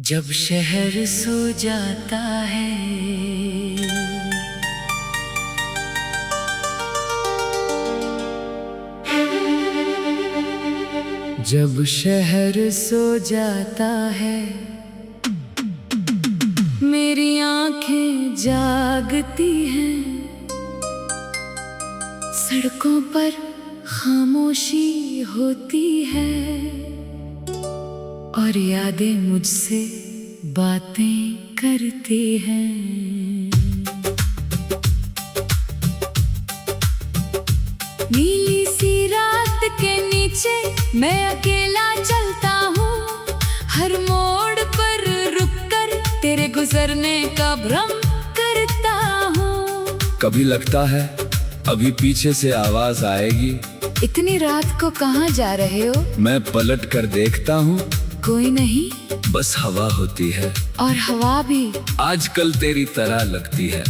जब शहर सो जाता है, जब शहर सो जाता है, मेरी आंखें जागती हैं। सड़कों पर खामोशी होती है और यादें मुझसे बातें करती हैं। नीली सी रात के नीचे मैं अकेला चलता हूँ, हर मोड़ पर रुककर तेरे गुजरने का भ्रम करता हूँ। कभी लगता है अभी पीछे से आवाज आएगी। इतनी रात को कहाँ जा रहे हो? मैं पलट कर देखता हूँ, कोई नहीं, बस हवा होती है और हवा भी आजकल तेरी तरह लगती है।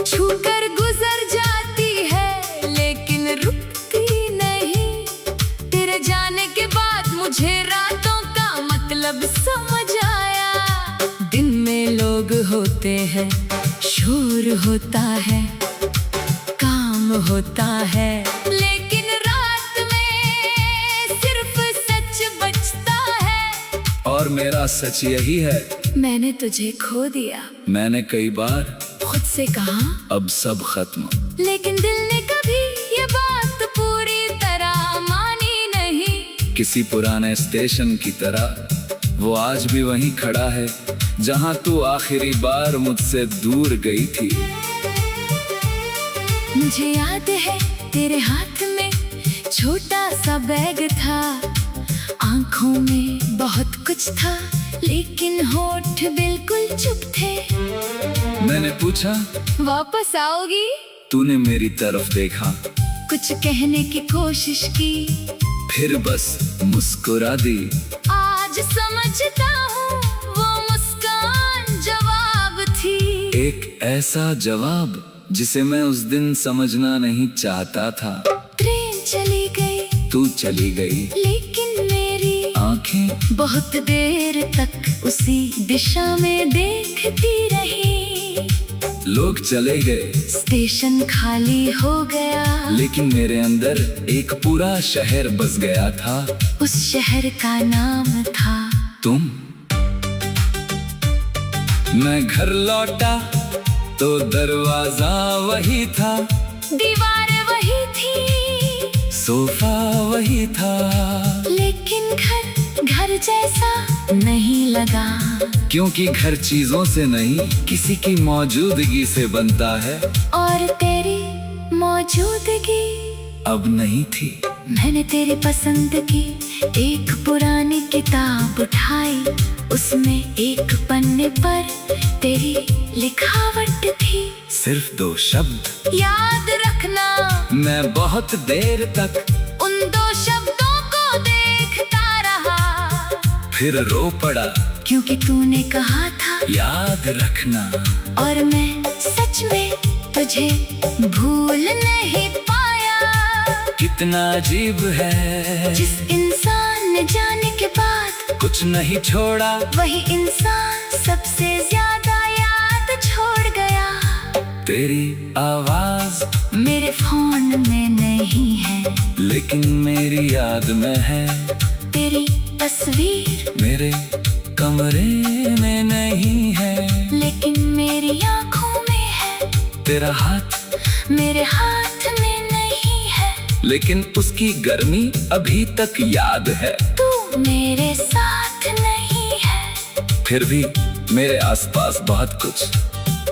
छूकर गुजर जाती है लेकिन रुकती नहीं। तेरे जाने के बाद मुझे रातों का मतलब समझ आया। दिन में लोग होते हैं, शोर होता है, काम होता है, लेकिन रात में सिर्फ सच बचता है। और मेरा सच यही है, मैंने तुझे खो दिया। मैंने कई बार खुद से कहा अब सब खत्म, लेकिन दिल ने कभी ये बात पूरी तरह मानी नहीं। किसी पुराने स्टेशन की तरह वो आज भी वहीं खड़ा है जहाँ तू आखिरी बार मुझसे दूर गई थी। मुझे याद है तेरे हाथ में छोटा सा बैग था, आंखों में बहुत कुछ था, लेकिन होठ बिल्कुल चुप थे। मैंने पूछा वापस आओगी? तूने मेरी तरफ देखा, कुछ कहने की कोशिश की, फिर बस मुस्कुरा दी। आज समझता हूँ वो मुस्कान जवाब थी। एक ऐसा जवाब जिसे मैं उस दिन समझना नहीं चाहता था। ट्रेन चली गई, तू चली गई, लेकिन मेरी आंखें बहुत देर तक उसी दिशा में देखती रही। लोग चले गए, स्टेशन खाली हो गया, लेकिन मेरे अंदर एक पूरा शहर बस गया था। उस शहर का नाम था तुम। मैं घर लौटा तो दरवाजा वही था, दीवार वही थी, सोफा वही था, लेकिन घर जैसा नहीं लगा। क्योंकि घर चीजों से नहीं, किसी की मौजूदगी से बनता है। और तेरी मौजूदगी अब नहीं थी। मैंने तेरी पसंद की एक पुरानी किताब उठाई, उसमें एक पन्ने पर तेरी लिखावट थी। सिर्फ 2 शब्द, याद रखना। मैं बहुत देर तक उन 2 शब्दों को देखता रहा, फिर रो पड़ा, क्योंकि तूने कहा था याद रखना। और मैं सच में तुझे भूल नहीं पाया। कितना अजीब है, जिस इंसान ने जाने के बाद कुछ नहीं छोड़ा, वही इंसान सबसे ज्यादा याद छोड़ गया। तेरी आवाज मेरे फोन में नहीं है, लेकिन मेरी याद में है। तेरी तस्वीर मेरे कमरे में नहीं है, लेकिन मेरी आंखों में है। तेरा हाथ मेरे हाथ में नहीं है, लेकिन उसकी गर्मी अभी तक याद है। तू मेरे साथ नहीं है, फिर भी मेरे आसपास बहुत कुछ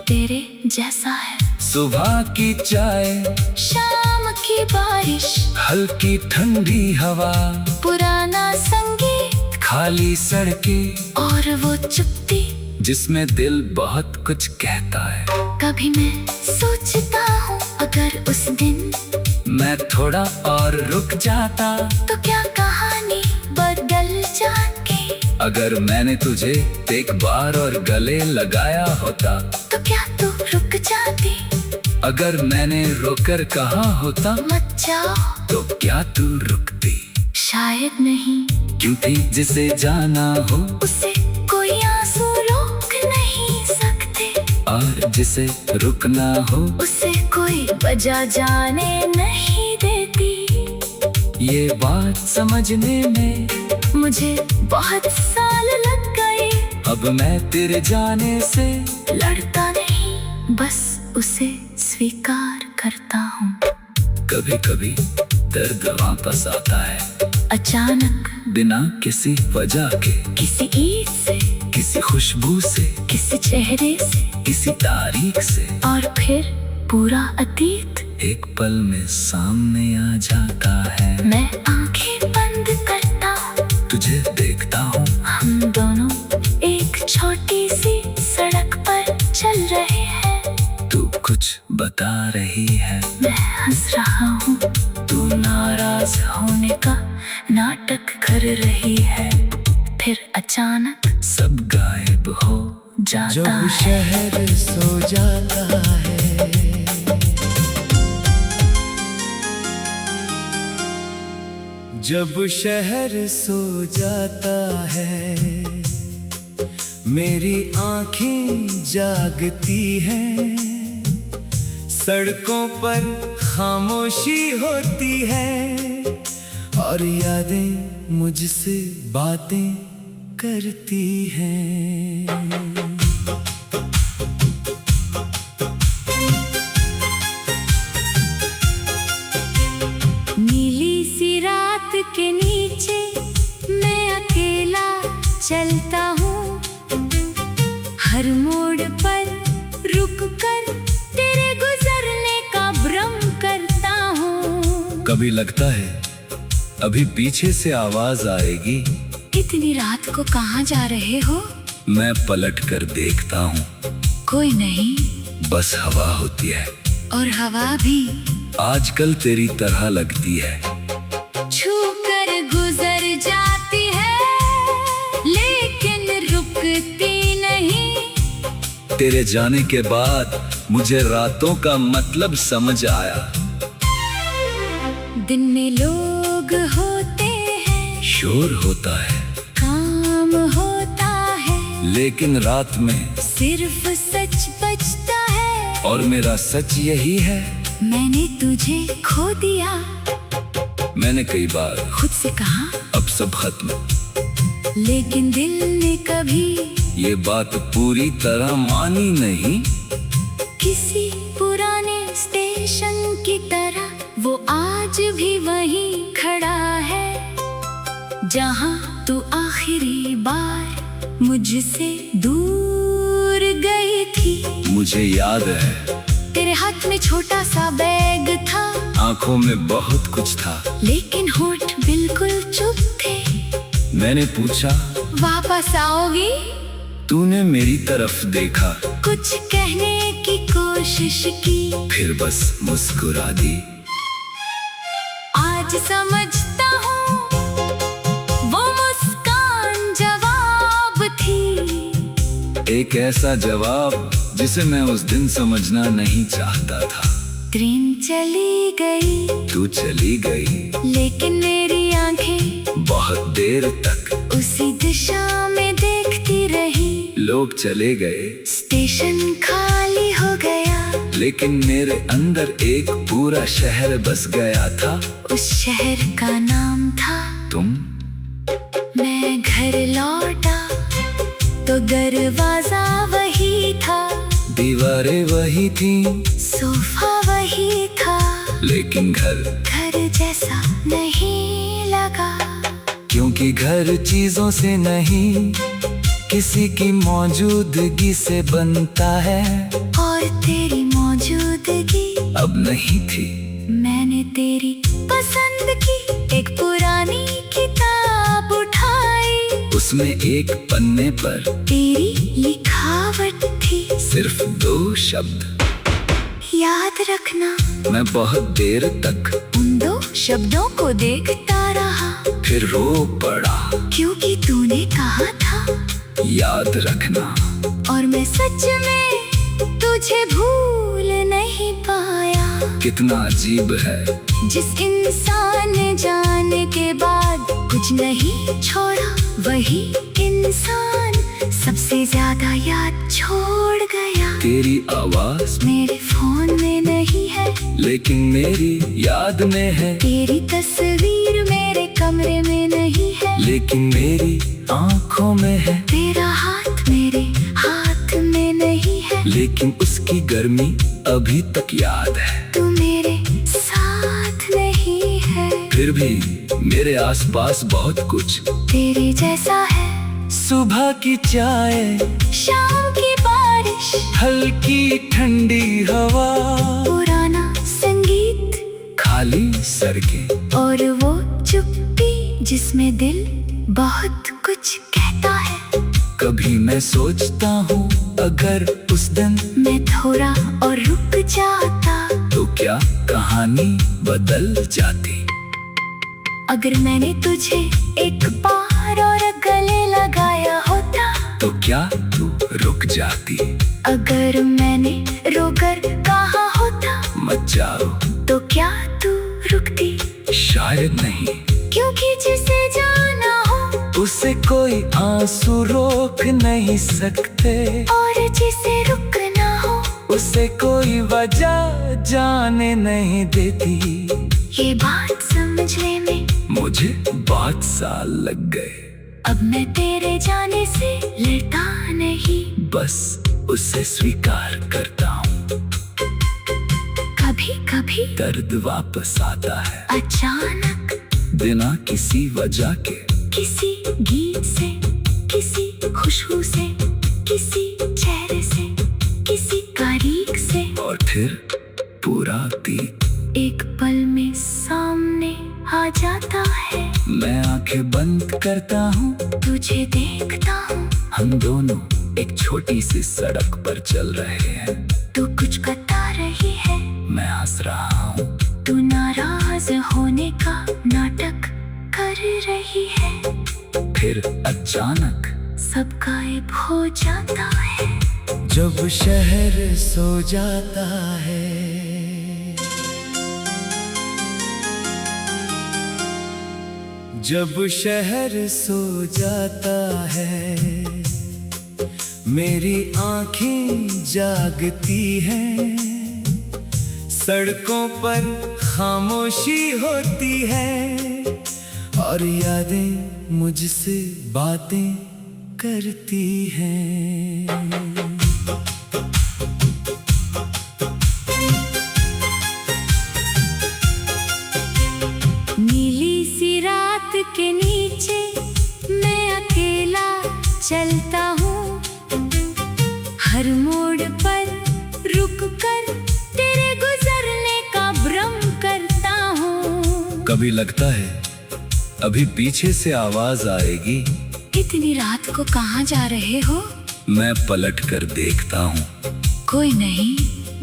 तेरे जैसा है। सुबह की चाय, शाम की बारिश, हल्की ठंडी हवा, पुराना संगीत, खाली सड़कें, और वो चुप्पी जिसमें दिल बहुत कुछ कहता है। कभी मैं सोचता हूँ अगर उस दिन मैं थोड़ा और रुक जाता, तो क्या कहानी बदल जाती। अगर मैंने तुझे एक बार और गले लगाया होता, तो क्या तू रुक जाती। अगर मैंने रोकर कहा होता मत जाओ, तो क्या तू रुकती। शायद नहीं, क्योंकि जिसे जाना हो उसे कोई आंसू जिसे रुकना हो उसे कोई वजह जाने नहीं देती। ये बात समझने में मुझे बहुत साल लग गए। अब मैं तेरे जाने से लड़ता नहीं, बस उसे स्वीकार करता हूँ। कभी कभी दर्द वापस आता है अचानक, बिना किसी वजह के, किसी ईद से, किसी खुशबू से, किसी चेहरे से, किसी तारीख से, और फिर पूरा अतीत एक पल में सामने आ जाता है। मैं आंखें बंद करता हूँ, तुझे देखता हूँ, हम दोनों एक छोटी सी सड़क पर चल रहे हैं। तू कुछ बता रही है, मैं हंस रहा हूँ, तू नाराज होने का नाटक कर रही है। फिर अचानक सब गायब हो जाता जब है। शहर सो जाता है, जब शहर सो जाता है, मेरी आँखें जागती हैं। सड़कों पर खामोशी होती है और यादें मुझसे बातें करती हैं। नीली सी रात के नीचे मैं अकेला चलता हूँ। हर मोड़ पर रुक कर तेरे गुजरने का भ्रम करता हूँ। कभी लगता है अभी पीछे से आवाज आएगी, इतनी रात को कहाँ जा रहे हो? मैं पलट कर देखता हूँ, कोई नहीं, बस हवा होती है। और हवा भी आजकल तेरी तरह लगती है, छू कर गुजर जाती है, लेकिन रुकती नहीं। तेरे जाने के बाद मुझे रातों का मतलब समझ आया। दिन में लोग होते हैं, शोर होता है, काम होता है, लेकिन रात में सिर्फ सच बचता है। और मेरा सच यही है, मैंने तुझे खो दिया। मैंने कई बार खुद से कहा, अब सब खत्म, लेकिन दिल ने कभी ये बात पूरी तरह मानी नहीं। किसी पुराने स्टेशन की तरह वो आज भी वहीं खड़ा है, जहाँ तू आखिरी बार मुझसे दूर गई थी। मुझे याद है तेरे हाथ में छोटा सा बैग था, आंखों में बहुत कुछ था, लेकिन होठ बिल्कुल चुप थे। मैंने पूछा, वापस आओगी? तूने मेरी तरफ देखा, कुछ कहने की कोशिश की, फिर बस मुस्कुरा दी। आज समझता हूँ वो मुस्कान जवाब थी। एक ऐसा जवाब जिसे मैं उस दिन समझना नहीं चाहता था। ट्रेन चली गई, तू चली गई, लेकिन मेरी आंखें बहुत देर तक उसी दिशा में देखती रही। लोग चले गए, स्टेशन खाली हो गया, लेकिन मेरे अंदर एक पूरा शहर बस गया था। उस शहर का नाम था तुम। मैं घर लौटा तो दरवाजा वही था, दीवारें वही थी, सोफा वही था, लेकिन घर जैसा नहीं लगा। क्योंकि घर चीजों से नहीं, किसी की मौजूदगी से बनता है। और तेरी मौजूदगी अब नहीं थी। मैंने तेरी पसंद की एक पुरानी किताब उठाई, उसमें एक पन्ने पर तेरी लिखावट थी। सिर्फ 2 शब्द, याद रखना। मैं बहुत देर तक उन 2 शब्दों को देखता रहा, फिर रो पड़ा। क्योंकि तूने कहा था याद रखना। और मैं सच में तुझे भूल नहीं पाया। कितना अजीब है, जिस इंसान ने जाने के बाद कुछ नहीं छोड़ा, वही इंसान सबसे ज्यादा याद छोड़ गया। तेरी आवाज मेरे फोन में नहीं है, लेकिन मेरी याद में है। तेरी तस्वीर मेरे कमरे में नहीं है, लेकिन मेरी आंखों में है। तेरा हाथ मेरे हाथ में नहीं है, लेकिन उसकी गर्मी अभी तक याद है। तू मेरे साथ नहीं है, फिर भी मेरे आसपास बहुत कुछ तेरे जैसा है। सुबह की चाय, शाम की बारिश, हल्की ठंडी हवा, पुराना संगीत, खाली सड़कें और वो चुप्पी जिसमें दिल बहुत कुछ कहता है। कभी मैं सोचता हूँ अगर उस दिन मैं थोड़ा और रुक जाता, तो क्या कहानी बदल जाती। अगर मैंने तुझे एक बार और गले लगाया होता, तो क्या तू रुक जाती। अगर मैंने रोकर कहा होता, मत जाओ, तो क्या तू रुकती। शायद नहीं, क्योंकि जिसे जाना हो उसे कोई आंसू रोक नहीं सकते, और जिसे रुकना हो उसे कोई वजह जाने नहीं देती। ये बात समझने में मुझे बहुत साल लग गए। अब मैं तेरे जाने से लड़ता नहीं, बस उसे स्वीकार करता हूँ। कभी कभी दर्द वापस आता है अचानक, बिना किसी वजह के, किसी गीत से, किसी खुशबू से, किसी चेहरे से, किसी तारीख से, और फिर पूरा अतीत एक पल में सामने आ जाता है। मैं आंखें बंद करता हूँ, तुझे देखता हूँ, हम दोनों एक छोटी सी सड़क पर चल रहे हैं। तू कुछ बता रही है, मैं हंस रहा हूँ, तू नाराज होने का नाटक कर रही है। फिर अचानक सब गायब हो जाता है। जब शहर सो जाता है, जब शहर सो जाता है, मेरी आँखें जागती हैं, सड़कों पर खामोशी होती है, और यादें मुझसे बातें करती हैं। नीली सी रात के नीचे मैं अकेला चलता हूँ, हर मोड़ पर रुक कर तेरे गुजरने का भ्रम करता हूँ। कभी लगता है अभी पीछे से आवाज आएगी। इतनी रात को कहाँ जा रहे हो? मैं पलट कर देखता हूँ, कोई नहीं,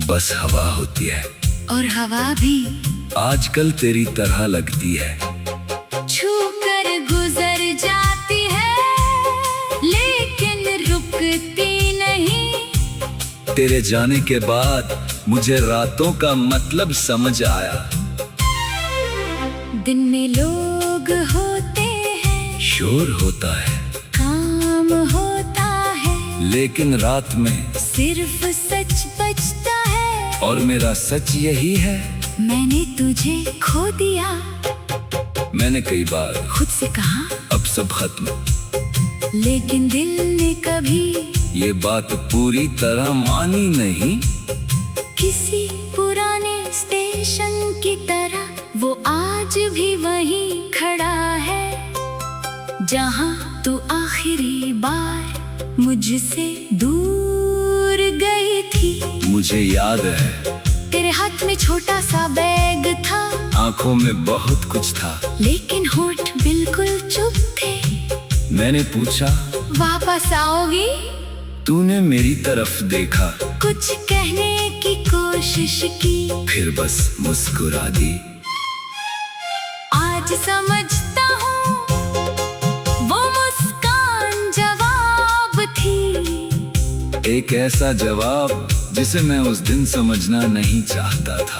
बस हवा होती है, और हवा भी आजकल तेरी तरह लगती है। छू कर गुजर जाती है, लेकिन रुकती नहीं। तेरे जाने के बाद मुझे रातों का मतलब समझ आया। दिन में लोग होते हैं, शोर होता है, काम होता है, लेकिन रात में सिर्फ सच बचता है। और मेरा सच यही है, मैंने तुझे खो दिया। मैंने कई बार खुद से कहा, अब सब खत्म, लेकिन दिल ने कभी ये बात पूरी तरह मानी नहीं। किसी पुराने स्टेशन की तरह वो आज भी वहीं खड़ा है, जहाँ तू आखिरी बार मुझसे दूर गई थी। मुझे याद है तेरे हाथ में छोटा सा बैग था, आंखों में बहुत कुछ था, लेकिन होठ बिल्कुल चुप थे। मैंने पूछा, वापस आओगी? तूने मेरी तरफ देखा, कुछ कहने की कोशिश की, फिर बस मुस्कुरा दी। आज समझता हूँ वो मुस्कान जवाब थी, एक ऐसा जवाब जिसे मैं उस दिन समझना नहीं चाहता था।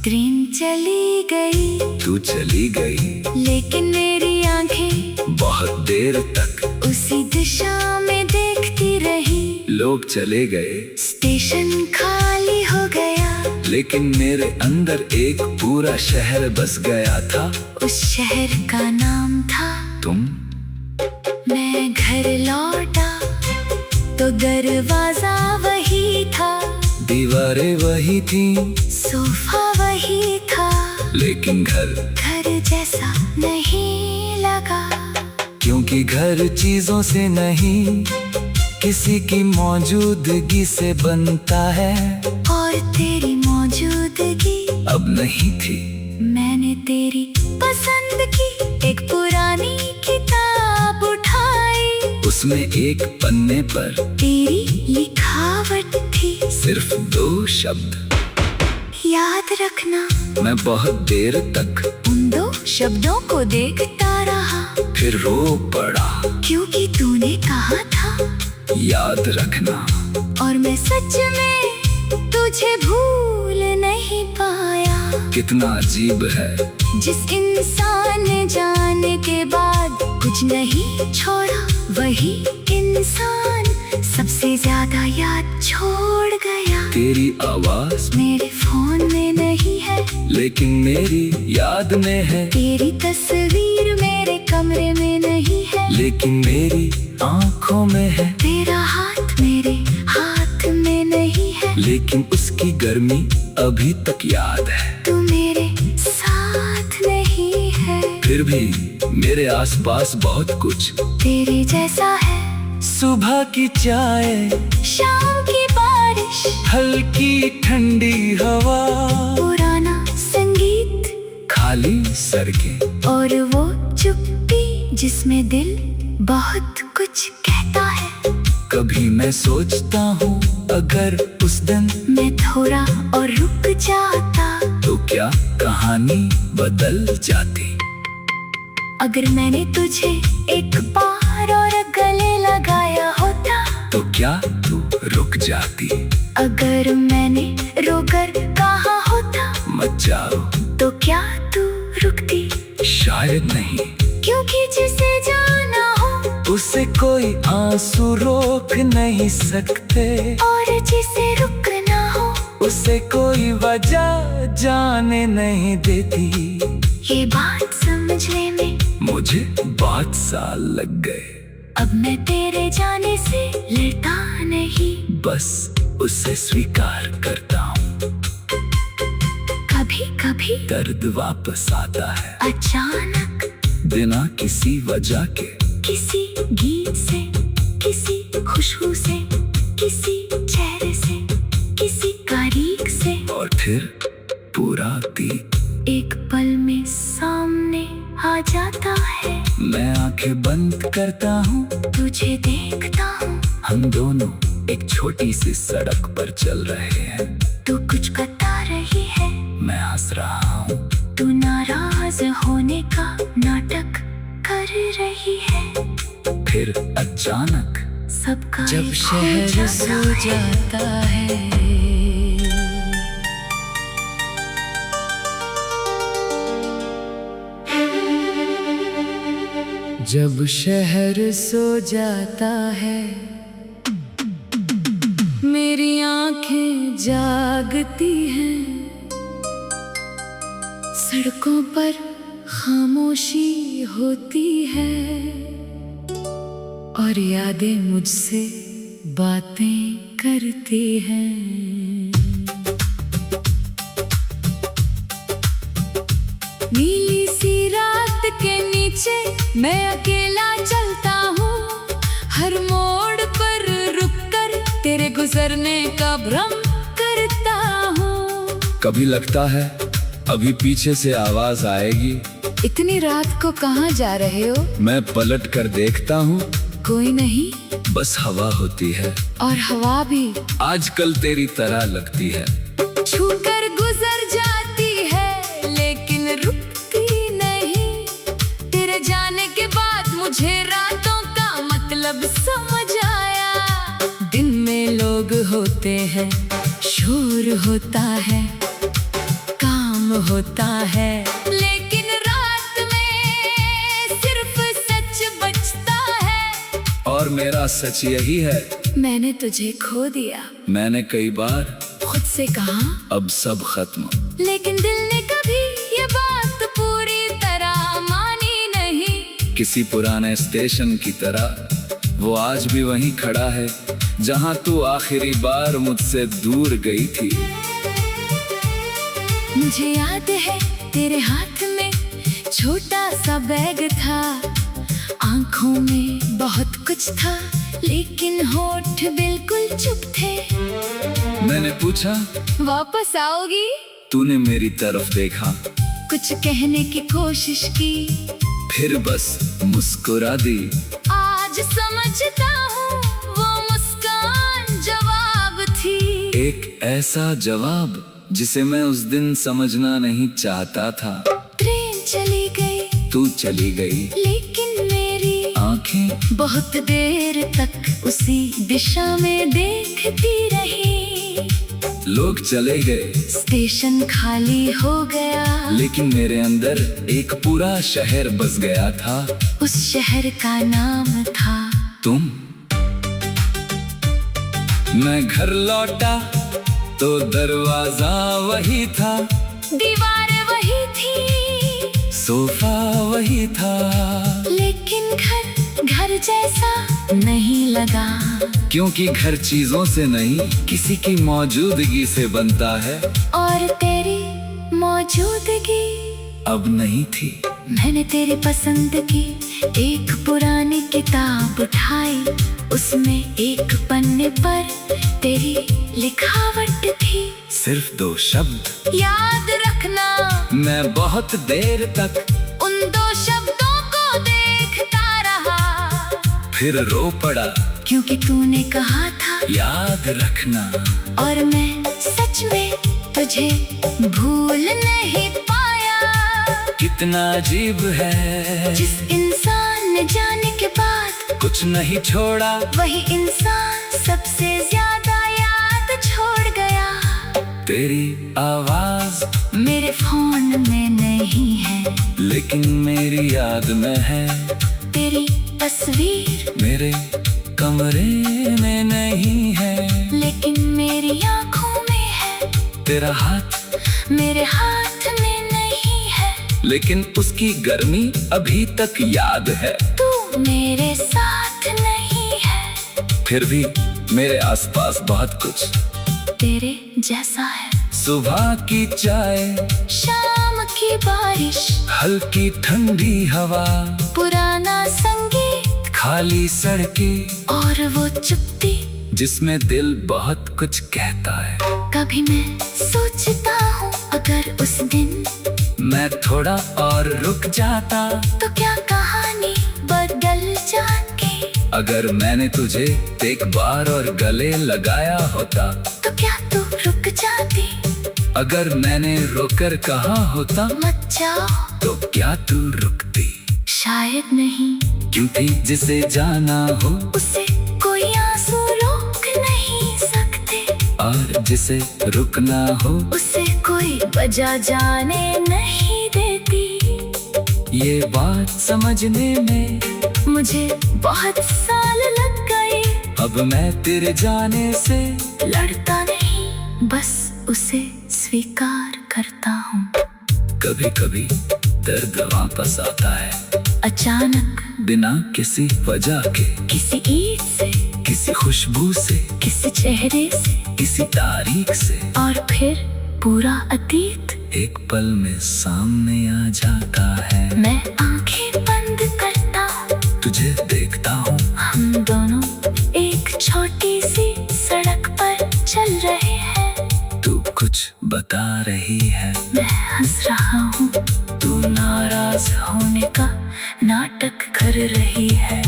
ट्रेन चली गई, तू चली गई, लेकिन मेरी आंखें बहुत देर तक उसी दिशा में देखती रही। लोग चले गए, स्टेशन खाली हो गया, लेकिन मेरे अंदर एक पूरा शहर बस गया था। उस शहर का नाम था तुम। मैं घर लौटा तो दरवाजा वही था, दीवारें वही थी, सोफा वही था, लेकिन घर जैसा नहीं लगा। क्योंकि घर चीजों से नहीं, किसी की मौजूदगी से बनता है। और तेरी मौजूदगी अब नहीं थी। मैंने तेरी पसंद की एक पुरानी किताब उठाई, उसमें एक पन्ने पर तेरी लिखावट थी, सिर्फ 2 शब्द। याद रखना। मैं बहुत देर तक उन 2 शब्दों को देखता रहा, फिर रो पड़ा। क्योंकि तूने कहा था याद रखना। और मैं सच में तुझे भूल नहीं पाया। कितना अजीब है, जिस इंसान ने जाने के बाद कुछ नहीं छोड़ा, वही इंसान सबसे ज्यादा याद छोड़ गया। तेरी आवाज मेरे फोन में नहीं है, लेकिन मेरी याद में है। तेरी तस्वीर मेरे कमरे में नहीं है, लेकिन मेरी आँखों में है। तेरा हाथ मेरे हाथ में नहीं है, लेकिन उसकी गर्मी अभी तक याद है। तू मेरे साथ नहीं है, फिर भी मेरे आसपास बहुत कुछ तेरे जैसा है। सुबह की चाय, शाम की बारिश, हल्की ठंडी हवा, पुराना संगीत, खाली सड़कें, और वो चुप्पी जिसमें दिल बहुत कुछ कहता है। कभी मैं सोचता हूँ अगर उस दिन मैं थोड़ा और रुक जाता, तो क्या कहानी बदल जाती। अगर मैंने तुझे एक बार और गले लगाया होता, तो क्या तू रुक जाती। अगर मैंने रोकर कहा होता मत जाओ, तो क्या तू रुकती। शायद नहीं। क्योंकि जिसे जाना हो उसे कोई आंसू रोक नहीं सकते, और जिसे रुकना हो उसे कोई वजह जाने नहीं देती। ये बात समझने में मुझे बहुत साल लग गए। अब मैं तेरे जाने से लड़ता नहीं, बस उसे स्वीकार करता हूँ। कभी कभी दर्द वापस आता है अचानक, बिना किसी वजह के, किसी गीत से, किसी खुशबू से, किसी चेहरे से, किसी तारीख से, और फिर पूरा दिन एक पल में सामने आ जाता है। मैं आंखें बंद करता हूँ, तुझे देखता हूँ, हम दोनों एक छोटी सी सड़क पर चल रहे हैं। तू कुछ बता रही है, मैं हंस रहा हूँ, तू नाराज होने का नाटक कर रही है। फिर अचानक सबका जब एक हो शहर सो जाता जाता है, जब शहर सो जाता है, मेरी आंखें जागती हैं, सड़कों पर खामोशी होती है, और यादें मुझसे बातें करती हैं। नीली सी रात के नीचे मैं अकेला चलता हूँ, हर मोड़ पर रुककर तेरे गुजरने का भ्रम करता हूँ। कभी लगता है अभी पीछे से आवाज आएगी। इतनी रात को कहाँ जा रहे हो? मैं पलट कर देखता हूँ, कोई नहीं, बस हवा होती है, और हवा भी आजकल तेरी तरह लगती है। छूकर गुजर जाती है, लेकिन रुकती नहीं। तेरे जाने के बाद मुझे रातों का मतलब समझ आया। दिन में लोग होते हैं, शोर होता है, काम होता है, लेकिन रात में सिर्फ सच बचता है। और मेरा सच यही है, मैंने तुझे खो दिया। मैंने कई बार खुद से कहा अब सब खत्म, लेकिन दिल ने कभी ये बात पूरी तरह मानी नहीं। किसी पुराने स्टेशन की तरह वो आज भी वहीं खड़ा है जहां तू आखिरी बार मुझसे दूर गई थी। मुझे याद है तेरे हाथ में छोटा सा बैग था, आंखों में बहुत कुछ था, लेकिन होठ बिल्कुल चुप थे। मैंने पूछा वापस आओगी? तूने मेरी तरफ देखा, कुछ कहने की कोशिश की, फिर बस मुस्कुरा दी। आज समझता हूँ वो मुस्कान जवाब थी। एक ऐसा जवाब जिसे मैं उस दिन समझना नहीं चाहता था। ट्रेन चली गई, तू चली गई, लेकिन मेरी आंखें बहुत देर तक उसी दिशा में देखती रही। लोग चले गए, स्टेशन खाली हो गया, लेकिन मेरे अंदर एक पूरा शहर बस गया था। उस शहर का नाम था तुम। मैं घर लौटा तो दरवाजा वही था, दीवार वही थी, सोफा वही था, लेकिन घर जैसा नहीं लगा। क्योंकि घर चीजों से नहीं, किसी की मौजूदगी से बनता है। और तेरी मौजूदगी अब नहीं थी। मैंने तेरी पसंद की एक पुरानी किताब उठाई, उसमें एक पन्ने पर तेरी लिखावट थी। सिर्फ 2 शब्द, याद रखना। मैं बहुत देर तक उन 2 शब्दों को देखता रहा, फिर रो पड़ा, क्योंकि तूने कहा था याद रखना। और मैं सच में तुझे भूल नहीं पाया। कितना अजीब है, जिस इंसान ने जाने के बाद कुछ नहीं छोड़ा, वही इंसान सबसे ज्यादा याद छोड़ गया। तेरी आवाज मेरे फोन में नहीं है, लेकिन मेरी याद में है। तेरी तस्वीर मेरे कमरे में नहीं है, लेकिन मेरी आंखों में है। तेरा हाथ मेरे हाथ में नहीं है, लेकिन उसकी गर्मी अभी तक याद है। तू मेरे साथ नहीं है, फिर भी मेरे आसपास बहुत कुछ तेरे जैसा है। सुबह की चाय, शाम की बारिश, हल्की ठंडी हवा, पुराना संगीत, खाली सड़कें, और वो चुप्पी जिसमें दिल बहुत कुछ कहता है। कभी मैं सोचता हूँ अगर उस दिन मैं थोड़ा और रुक जाता, तो क्या कहानी बदल जाती। अगर मैंने तुझे एक बार और गले लगाया होता, तो क्या तू रुक जाती। अगर मैंने रोकर कहा होता मत जाओ, तो क्या तू रुकती। शायद नहीं, क्योंकि जिसे जाना हो उसे कोई आंसू रोक नहीं सकते, और जिसे रुकना हो उसे कोई वजह जाने नहीं देती। ये बात समझने में मुझे बहुत साल लग गए। अब मैं तेरे जाने से लड़ता नहीं, बस उसे स्वीकार करता हूँ। कभी कभी दर्द वापस आता है, अचानक, बिना किसी वजह के, किसी ईद से, किसी खुशबू से, किसी चेहरे से, किसी तारीख से, और फिर पूरा अतीत एक पल में सामने आ जाता है। मैं आंखें बंद करता हूँ, तुझे देखता हूँ, हम दोनों एक छोटी सी सड़क पर चल रहे हैं। तू कुछ बता रही है, मैं हंस रहा हूँ, तू नाराज होने का नाटक कर रही है।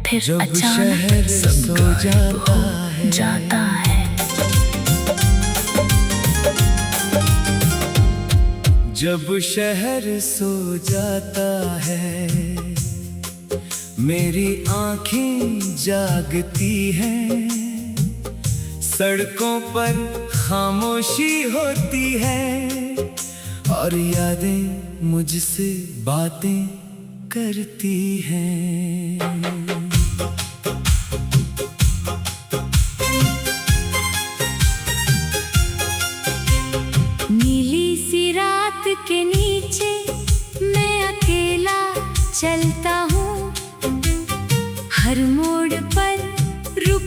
फिर जब अचानक शहर सब सो गायब जाता हो है, जाता है। जब शहर सो जाता है, मेरी आँखें जागती हैं, सड़कों पर खामोशी होती है, और यादें मुझसे बातें करती हैं।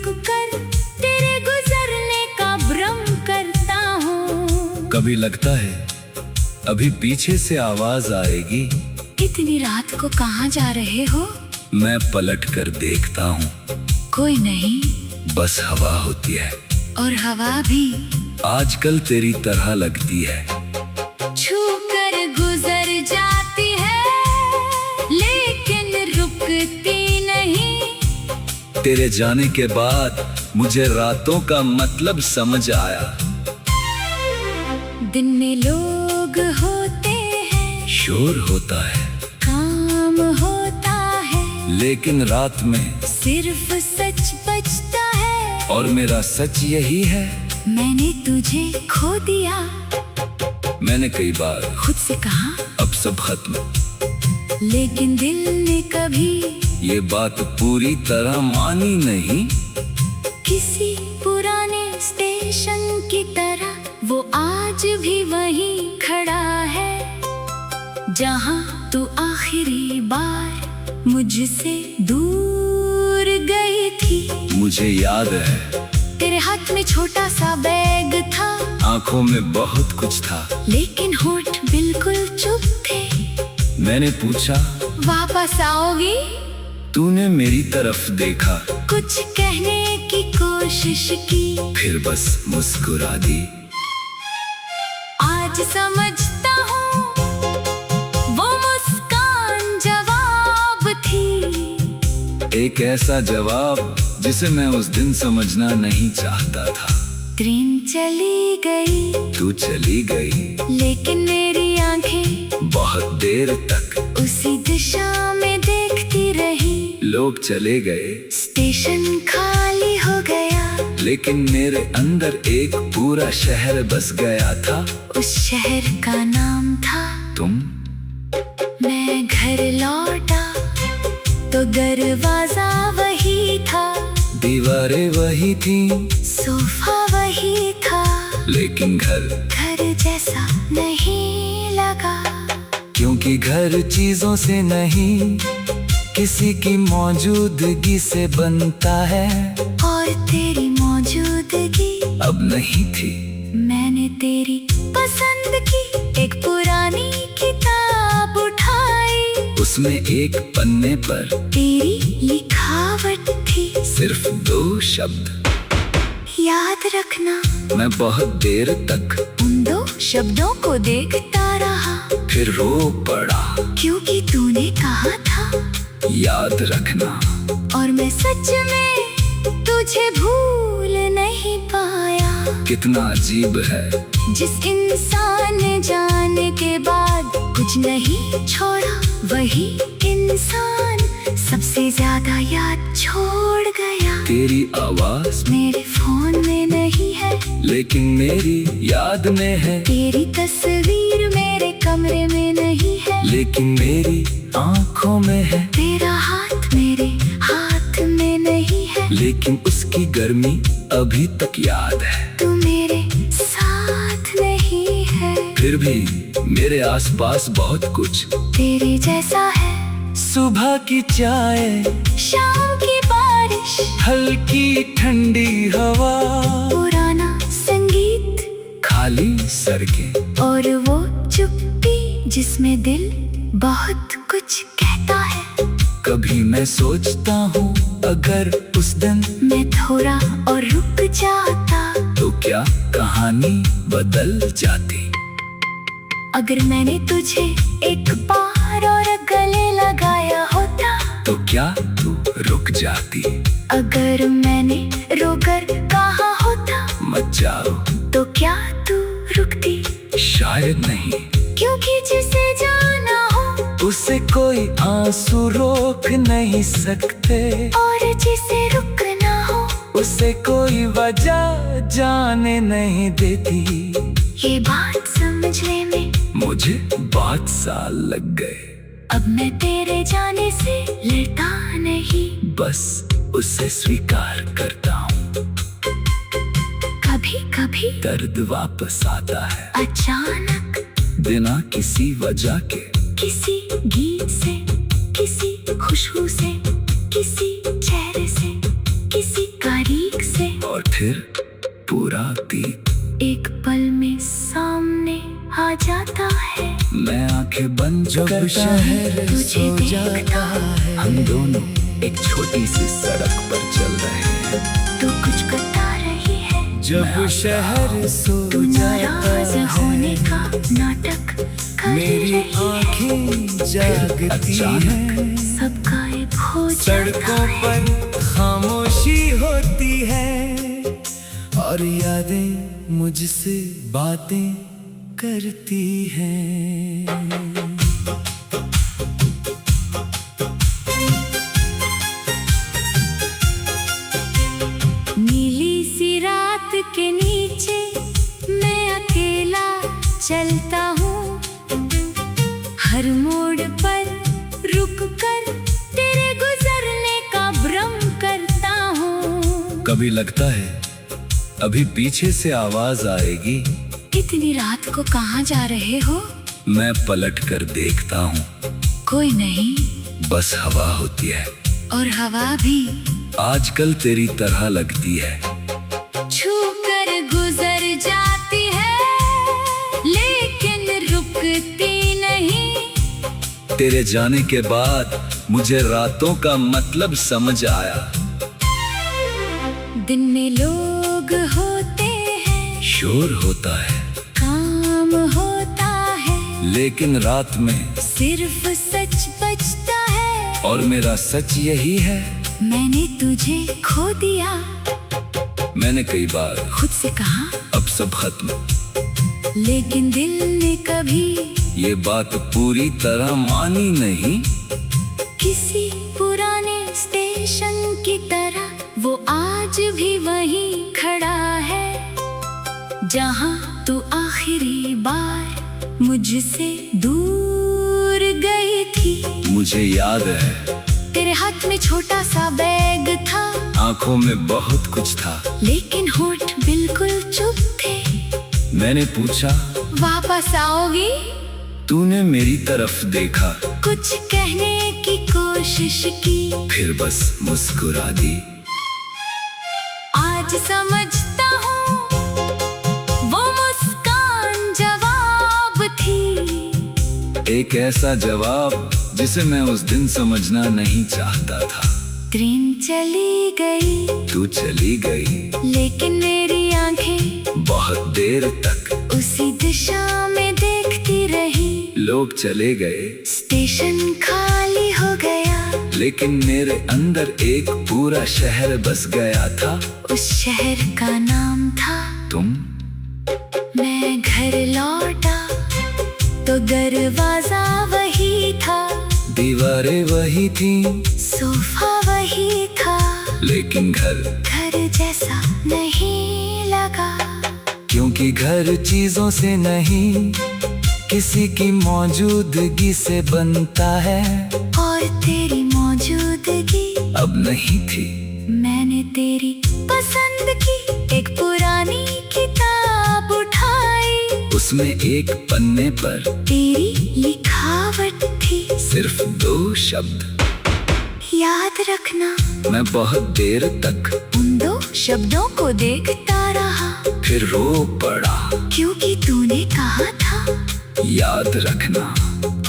रुक कर तेरे गुजरने का भ्रम करता हूँ। कभी लगता है अभी पीछे से आवाज आएगी। इतनी रात को कहाँ जा रहे हो? मैं पलट कर देखता हूँ, कोई नहीं, बस हवा होती है। और हवा भी आजकल तेरी तरह लगती है। छू कर गुजर जाती है लेकिन रुकती नहीं। तेरे जाने के बाद मुझे रातों का मतलब समझ आया। दिन में लोग होते हैं, शोर होता है, काम होता है, लेकिन रात में सिर्फ सच बचता है। और मेरा सच यही है, मैंने तुझे खो दिया। मैंने कई बार खुद से कहा अब सब खत्म, लेकिन दिल ने कभी ये बात पूरी तरह मानी नहीं। किसी पुराने स्टेशन की तरह वो आज भी वहीं खड़ा है, जहाँ तू आखिरी बार मुझसे दूर गई थी। मुझे याद है तेरे हाथ में छोटा सा बैग था, आंखों में बहुत कुछ था, लेकिन होठ बिल्कुल चुप थे। मैंने पूछा वापस आओगी? तूने मेरी तरफ देखा, कुछ कहने की कोशिश की, फिर बस मुस्कुरा दी। आज समझता हूँ वो मुस्कान जवाब थी। एक ऐसा जवाब जिसे मैं उस दिन समझना नहीं चाहता था। ट्रेन चली गई, तू चली गई, लेकिन मेरी आंखें बहुत देर तक उसी दिशा में देखती रही। लोग चले गए, स्टेशन खाली हो गया, लेकिन मेरे अंदर एक पूरा शहर बस गया था। उस शहर का नाम था तुम। मैं घर लौटा तो दरवाजा वही था, दीवारें वही थी, सोफा वही था, लेकिन घर जैसा नहीं लगा। क्योंकि घर चीजों से नहीं, किसी की मौजूदगी से बनता है। और तेरी मौजूदगी अब नहीं थी। मैंने तेरी पसंद की एक पुरानी किताब उठाई, उसमें एक पन्ने पर तेरी लिखावट थी। सिर्फ 2 शब्द, याद रखना। मैं बहुत देर तक उन 2 शब्दों को देखता रहा, फिर रो पड़ा। क्योंकि तूने कहा था याद रखना। और मैं सच में तुझे भूल नहीं पाया। कितना अजीब है, जिस इंसान ने जाने के बाद कुछ नहीं छोड़ा, वही इंसान सबसे ज्यादा याद छोड़ गया। तेरी आवाज मेरे फोन में नहीं है, लेकिन मेरी याद में है। तेरी तस्वीर मेरे कमरे में नहीं है, लेकिन मेरी आंखों में है। तेरा हाथ मेरे हाथ में नहीं है, लेकिन उसकी गर्मी अभी तक याद है। तू मेरे साथ नहीं है, फिर भी मेरे आसपास बहुत कुछ तेरे जैसा है। सुबह की चाय, शाम की बारिश, हल्की ठंडी हवा, पुराना संगीत, खाली सड़कें, और वो चुप्पी जिसमें दिल बहुत कुछ कहता है। कभी मैं सोचता हूँ अगर उस दिन मैं थोड़ा और रुक जाता, तो क्या कहानी बदल जाती। अगर मैंने तुझे एक बार और गले लगाया होता, तो क्या तू रुक जाती। अगर मैंने रोकर कहा होता मत जाओ, तो क्या तू रुकती। शायद नहीं, क्योंकि जिसे जाना हो उसे कोई आंसू रोक नहीं सकते, और जिसे रुकना हो उसे कोई वजह जाने नहीं देती। ये बात समझने में मुझे 5 साल लग गए। अब मैं तेरे जाने से लड़ता नहीं, बस उसे स्वीकार करता हूँ। कभी कभी दर्द वापस आता है अचानक, बिना किसी वजह के, किसी गीत से, किसी खुशबू से, किसी चेहरे से, किसी करीब से, और फिर पूरा अतीत एक पल में सामने आ जाता है। मैं आंखें बंद करता शहर तुझे सो जाता देखता है, हम दोनों एक छोटी सी सड़क पर चल रहे हैं। तो कुछ बता रही है, जब शहर सो तू जाता नाराज होने है, का नाटक कर मेरी रही है। आँखें जागती अचानक हैं, सब गायब हो जाता सड़कों है। पर खामोशी होती है और यादें मुझसे बातें करती हैं। नीली सी रात के नीचे मैं अकेला चलता हूँ, हर मोड़ पर रुक कर तेरे गुजरने का भ्रम करता हूँ। कभी लगता है अभी पीछे से आवाज आएगी, इतनी रात को कहाँ जा रहे हो? मैं पलट कर देखता हूँ, कोई नहीं, बस हवा होती है। और हवा भी आजकल तेरी तरह लगती है, छू कर गुजर जाती है, लेकिन रुकती नहीं। तेरे जाने के बाद मुझे रातों का मतलब समझ आया। दिन में लोग होते हैं, शोर होता है, काम होता है, लेकिन रात में सिर्फ सच बचता है। और मेरा सच यही है, मैंने तुझे खो दिया, मैंने कई बार खुद से कहा, अब सब खत्म, लेकिन दिल ने कभी ये बात पूरी तरह मानी नहीं। किसी पुराने स्टेशन की तरह वो आज भी वहीं खड़ा है, जहाँ तू आखिरी बार मुझसे दूर गई थी। मुझे याद है तेरे हाथ में छोटा सा बैग था, आंखों में बहुत कुछ था, लेकिन होठ बिल्कुल चुप थे। मैंने पूछा वापस आओगी? तूने मेरी तरफ देखा, कुछ कहने की कोशिश की, फिर बस मुस्कुरा दी। आज समझता हूँ वो मुस्कान जवाब थी, एक ऐसा जवाब जिसे मैं उस दिन समझना नहीं चाहता था। ट्रेन चली गई, तू चली गई, लेकिन मेरी आंखें बहुत देर तक उसी दिशा में देखती रही। लोग चले गए, स्टेशन खाली हो गया, लेकिन मेरे अंदर एक पूरा शहर बस गया था। उस शहर का नाम था तुम। मैं घर लौटा तो दरवाजा वही था, दीवारें वही थी, सोफा वही था, लेकिन घर जैसा नहीं लगा। क्योंकि घर चीजों से नहीं, किसी की मौजूदगी से बनता है। और तेरी मौजूदगी अब नहीं थी। मैंने तेरी पसंद की एक पुरानी किताब उठाई, उसमें एक पन्ने पर तेरी लिखावट थी, सिर्फ 2 शब्द। याद रखना। मैं बहुत देर तक उन 2 शब्दों को देखता रहा, फिर रो पड़ा। क्योंकि तूने कहा था याद रखना।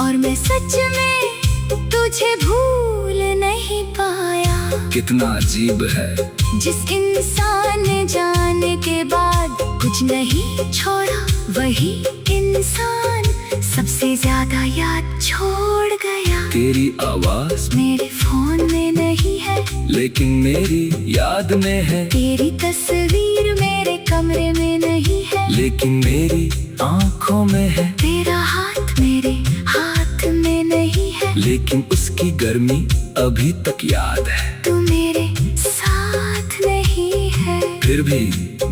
और मैं सच में तुझे भूल नहीं पाया। कितना अजीब है, जिस इंसान ने जाने के बाद कुछ नहीं छोड़ा, वही इंसान सबसे ज्यादा याद छोड़ गया। तेरी आवाज मेरे फोन में नहीं है, लेकिन मेरी याद में है। तेरी तस्वीर मेरे कमरे में नहीं है, लेकिन मेरी आंखों में है। तेरा हाथ मेरे हाथ में नहीं है, लेकिन उसकी गर्मी अभी तक याद है। तू मेरे साथ नहीं है, फिर भी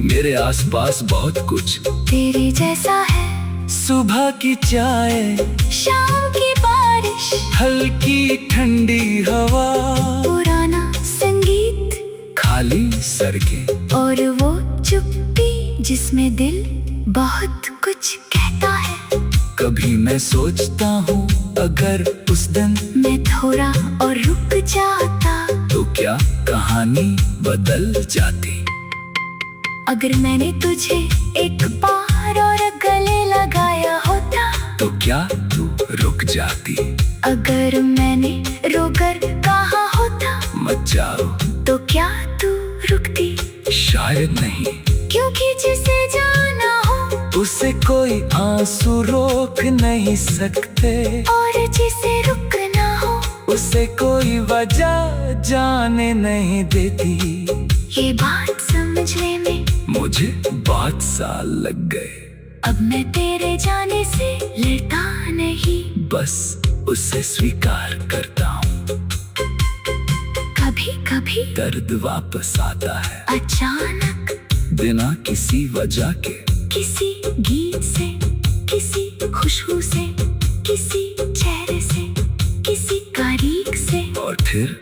मेरे आसपास बहुत कुछ तेरे जैसा है। सुबह की चाय, शाम की बारिश, हल्की ठंडी हवा, पुराना संगीत, खाली सड़कें, और वो चुप्पी जिसमें दिल बहुत कुछ कहता है। कभी मैं सोचता हूँ अगर उस दिन मैं थोड़ा और रुक जाता, तो क्या कहानी बदल जाती। अगर मैंने तुझे एक बार और गले लगाया होता, तो क्या तू रुक जाती? अगर मैंने रोकर कहा होता मत जाओ, तो क्या तू रुकती? शायद नहीं। क्योंकि जिसे जाना हो उसे कोई आंसू रोक नहीं सकते, और जिसे रुकना हो उसे कोई वजह जाने नहीं देती। ये बात समझने में मुझे 5 साल लग गए। अब मैं तेरे जाने से लड़ता नहीं, बस उसे स्वीकार करता हूँ। कभी कभी दर्द वापस आता है अचानक, बिना किसी वजह के, किसी गीत से, किसी खुशबू से, किसी चेहरे से, किसी तारीख से, और फिर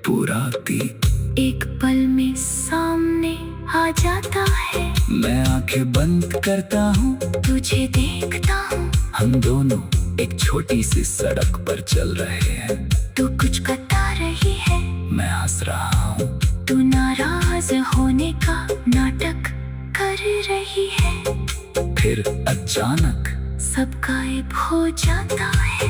पूरा अतीत एक पल में सामने आ जाता है। मैं आंखें बंद करता हूँ, तुझे देखता हूँ, हम दोनों एक छोटी सी सड़क पर चल रहे हैं। तू कुछ बता रही है, मैं हंस रहा हूँ। तू नाराज होने का नाटक कर रही है। फिर अचानक सब गायब हो जाता है।